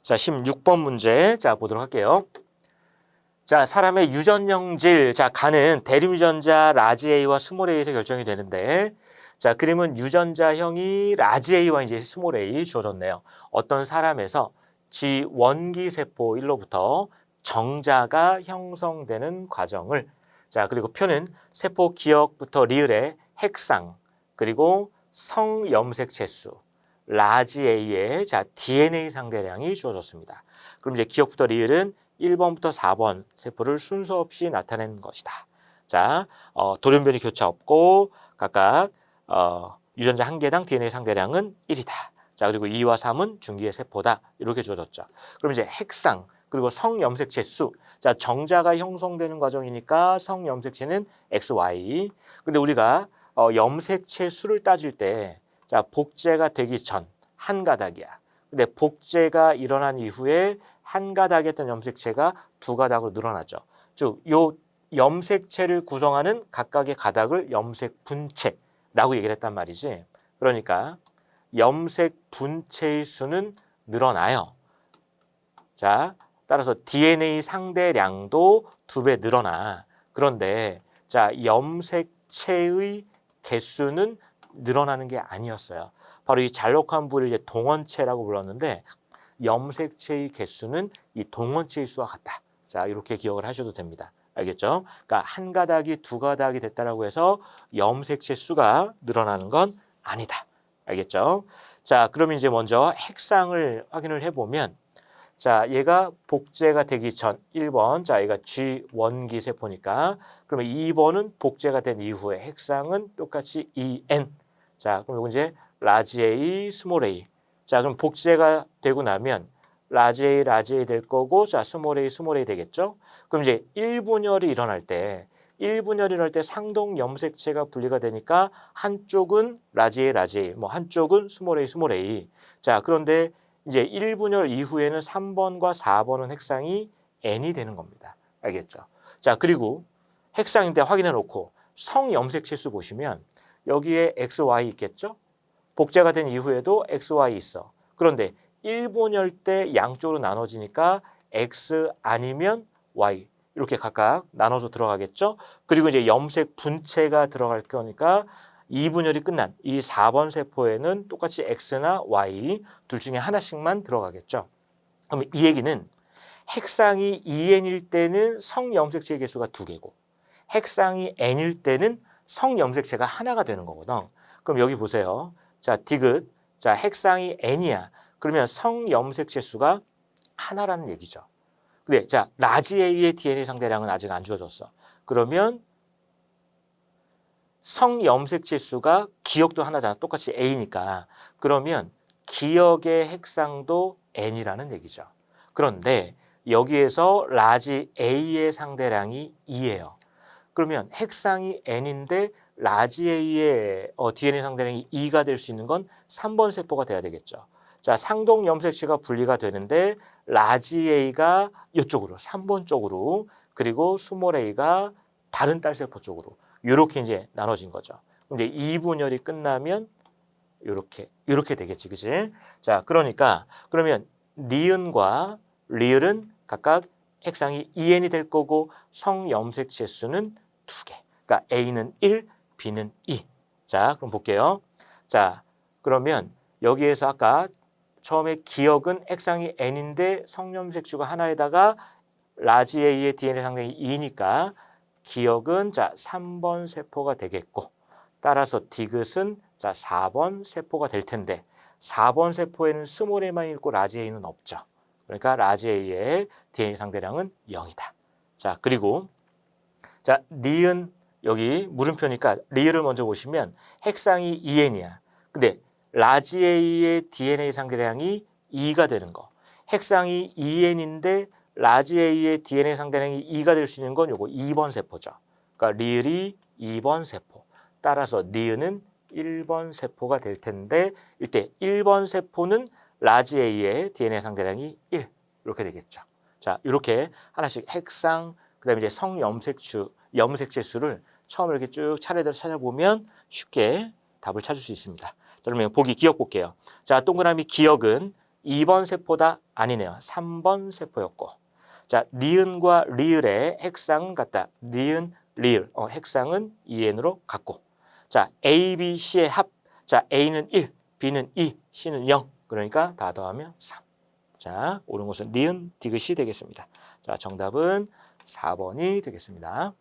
자, 16번 문제 자 보도록 할게요. 자, 사람의 유전형질, 자, 간은 대림유전자 라지 A와 스몰 A에서 결정이 되는데, 자, 그림은 유전자형이 라지 A와 이제 스몰 A 주어졌네요. 어떤 사람에서 G 원기 세포 1로부터 정자가 형성되는 과정을, 자, 그리고 표는 세포 기억부터 리을의 핵상, 그리고 성염색체 수, 라지 A의 자, DNA 상대량이 주어졌습니다. 그럼 이제 기억부터 리을은 1번부터 4번 세포를 순서 없이 나타낸 것이다. 자, 돌연변이 교차 없고 각각 유전자 한 개당 DNA 상대량은 1이다. 자, 그리고 2와 3은 중기의 세포다. 이렇게 주어졌죠. 그럼 이제 핵상 그리고 성염색체 수. 자, 정자가 형성되는 과정이니까 성염색체는 XY. 근데 우리가 염색체 수를 따질 때 자, 복제가 되기 전 한 가닥이야. 근데 복제가 일어난 이후에 한 가닥이었던 염색체가 두 가닥으로 늘어나죠. 즉, 요 염색체를 구성하는 각각의 가닥을 염색 분체라고 얘기를 했단 말이지. 그러니까 염색 분체의 수는 늘어나요. 자, 따라서 DNA 상대량도 2배 늘어나. 그런데 자, 염색체의 개수는 늘어나는 게 아니었어요. 바로 이 잘록한 부를 이제 동원체라고 불렀는데 염색체의 개수는 이 동원체의 수와 같다. 자, 이렇게 기억을 하셔도 됩니다. 알겠죠? 그러니까 한 가닥이 두 가닥이 됐다라고 해서 염색체 수가 늘어나는 건 아니다. 알겠죠? 자, 그럼 이제 먼저 핵상을 확인을 해보면 자, 얘가 복제가 되기 전 1번, 자, 얘가 G 원기 세포니까 그러면 2번은 복제가 된 이후에 핵상은 똑같이 EN. 자, 그럼 이거 이제 라지 A, 스몰 A. 자, 그럼 복제가 되고 나면 라지 A 될 거고, 자, 스몰 A 되겠죠? 그럼 이제 1분열이 일어날 때, 상동 염색체가 분리가 되니까 한쪽은 라지 A, 뭐 한쪽은 스몰 A. 자, 그런데 이제 1분열 이후에는 3번과 4번은 핵상이 N이 되는 겁니다. 알겠죠? 자, 그리고 핵상인데 확인해 놓고 성염색체 수 보시면 여기에 XY 있겠죠? 복제가 된 이후에도 XY 있어. 그런데 1분열 때 양쪽으로 나눠지니까 X 아니면 Y 이렇게 각각 나눠서 들어가겠죠? 그리고 이제 염색 분체가 들어갈 거니까 2분열이 끝난 이 4번 세포에는 똑같이 X나 Y 둘 중에 하나씩만 들어가겠죠. 그럼 이 얘기는 핵상이 EN일 때는 성염색체의 개수가 2개고 핵상이 N일 때는 성염색체가 하나가 되는 거거든. 그럼 여기 보세요. 자, 디귿. 자, 핵상이 N이야. 그러면 성염색체 수가 하나라는 얘기죠. 근데 자, 라지 A의 DNA 상대량은 아직 안 주어졌어. 그러면 성염색체 수가 기억도 하나잖아. 똑같이 A니까. 그러면 기억의 핵상도 N이라는 얘기죠. 그런데 여기에서 라지 A의 상대량이 2예요. 그러면 핵상이 N인데 라지 A의 DNA 상대량이 2가 될 수 있는 건 3번 세포가 돼야 되겠죠. 자, 상동 염색체가 분리가 되는데 라지 A가 이쪽으로 3번 쪽으로 그리고 스몰 A가 다른 딸 세포 쪽으로 이렇게 이제 나눠진 거죠. 근데 2분열이 끝나면 이렇게 되겠지, 그치? 자, 그러니까 그러면 니은과 리을은 각각 핵상이 EN이 될 거고 성염색체 수는 2개. 그러니까 A는 1, B는 2. 자, 그럼 볼게요. 자, 그러면 여기에서 아까 처음에 기억은 핵상이 N인데 성염색수가 하나에다가 라지 A의 DNA 상당히 2니까 기억은 자 3번 세포가 되겠고 따라서 디귿은 자 4번 세포가 될 텐데 4번 세포에는 스몰 A만 있고 라지 A는 없죠. 그러니까 라지 A의 DNA 상대량은 0이다. 자, 그리고 자, 니은 여기 물음표니까 리을을 먼저 보시면 핵상이 EN이야. 근데 라지 A의 DNA 상대량이 2가 되는 거. 핵상이 EN인데 라지 A의 DNA 상대량이 2가 될 수 있는 건 요거 2번 세포죠. 그러니까 리을이 2번 세포. 따라서 니은은 1번 세포가 될 텐데 이때 1번 세포는 라지 A의 DNA 상대량이 1 이렇게 되겠죠. 자, 이렇게 하나씩 핵상 그다음에 이제 염색체 수를 처음 이렇게 쭉 차례대로 찾아보면 쉽게 답을 찾을 수 있습니다. 자, 그러면 보기 기억 볼게요. 자, 동그라미 기억은 2번 세포다? 아니네요. 3번 세포였고. 자, 니은과 리을의 핵상은 같다. 니은, 리을. 핵상은 2n으로 같고. 자, A, B, C의 합. 자, A는 1, B는 2, C는 0. 그러니까 다 더하면 3. 자, 옳은 것은 니은, 디귿이 되겠습니다. 자, 정답은 4번이 되겠습니다.